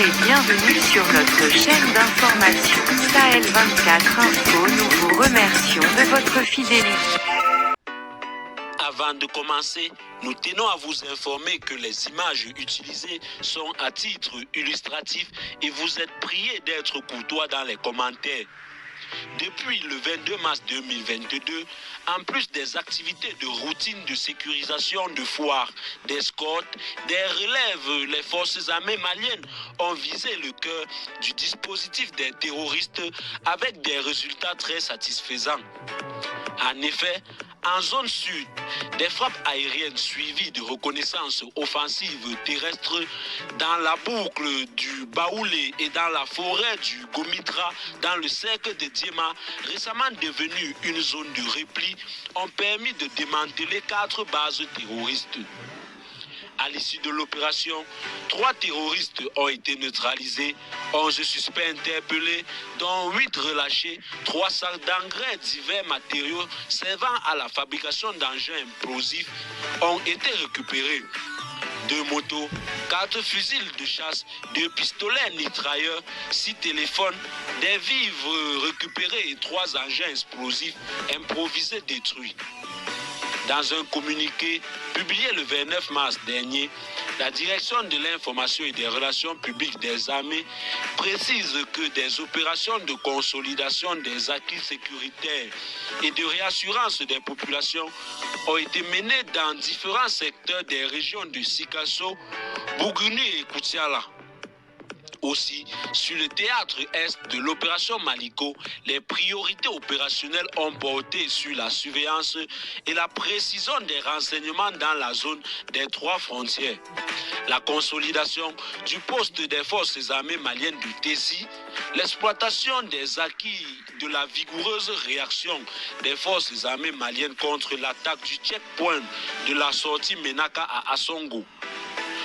et bienvenue sur notre chaîne d'information Sahel 24 Info. Nous vous remercions de votre fidélité. Avant de commencer, nous tenons à vous informer que les images utilisées sont à titre illustratif et vous êtes priés d'être courtois dans les commentaires. Depuis le 22 mars 2022, en plus des activités de routine de sécurisation de foires, d'escorte, des relèves, les forces armées maliennes ont visé le cœur du dispositif des terroristes avec des résultats très satisfaisants. En effet, en zone sud, des frappes aériennes suivies de reconnaissance offensive terrestre dans la boucle du Baoulé et dans la forêt du Gomitra, dans le cercle de Diema, récemment devenu une zone de repli, ont permis de démanteler 4 bases terroristes. À l'issue de l'opération, 3 terroristes ont été neutralisés, 11 suspects interpellés, dont 8 relâchés, 3 sacs d'engrais divers matériaux servant à la fabrication d'engins explosifs ont été récupérés. 2 motos, 4 fusils de chasse, 2 pistolets mitrailleurs, 6 téléphones, des vivres récupérés et 3 engins explosifs improvisés détruits. Dans un communiqué publié le 29 mars dernier, la Direction de l'information et des relations publiques des armées précise que des opérations de consolidation des acquis sécuritaires et de réassurance des populations ont été menées dans différents secteurs des régions de Sikasso, Bougouni et Koutiala. Aussi, sur le théâtre est de l'opération Maliko, les priorités opérationnelles ont porté sur la surveillance et la précision des renseignements dans la zone des 3 frontières. La consolidation du poste des forces armées maliennes du Tessi, l'exploitation des acquis de la vigoureuse réaction des forces armées maliennes contre l'attaque du checkpoint de la sortie Menaka à Assongo.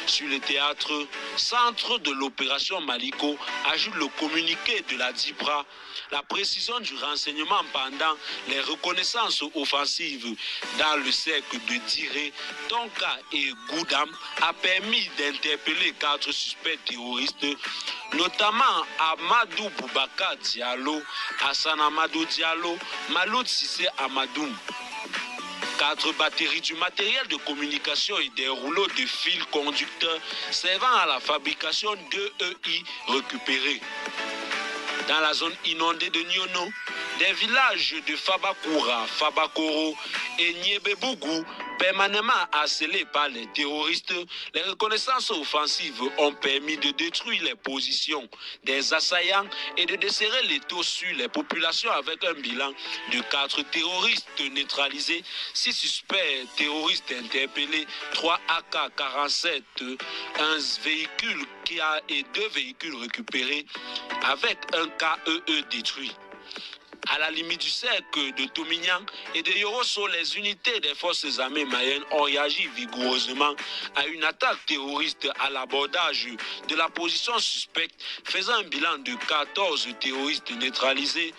Sur le théâtre, centre de l'opération Maliko, ajoute le communiqué de la DIPRA, la précision du renseignement pendant les reconnaissances offensives dans le cercle de Diré, Tonka et Goudam a permis d'interpeller 4 suspects terroristes, notamment Amadou Boubaka Diallo, Hassan Amadou Diallo, Maloud Sissé Amadoum. 4 batteries du matériel de communication et des rouleaux de fils conducteurs servant à la fabrication d'EI récupérés. Dans la zone inondée de Nyono, des villages de Fabakoura, Fabakoro et Niebebougou, permanemment harcelés par les terroristes, les reconnaissances offensives ont permis de détruire les positions des assaillants et de desserrer l'étau sur les populations avec un bilan de 4 terroristes neutralisés, 6 suspects terroristes interpellés, 3 AK-47, un véhicule Kia et 2 véhicules récupérés avec un KEE détruit. À la limite du cercle de Tomignan et de Yorosso, les unités des forces armées maliennes ont réagi vigoureusement à une attaque terroriste à l'abordage de la position suspecte, faisant un bilan de 14 terroristes neutralisés.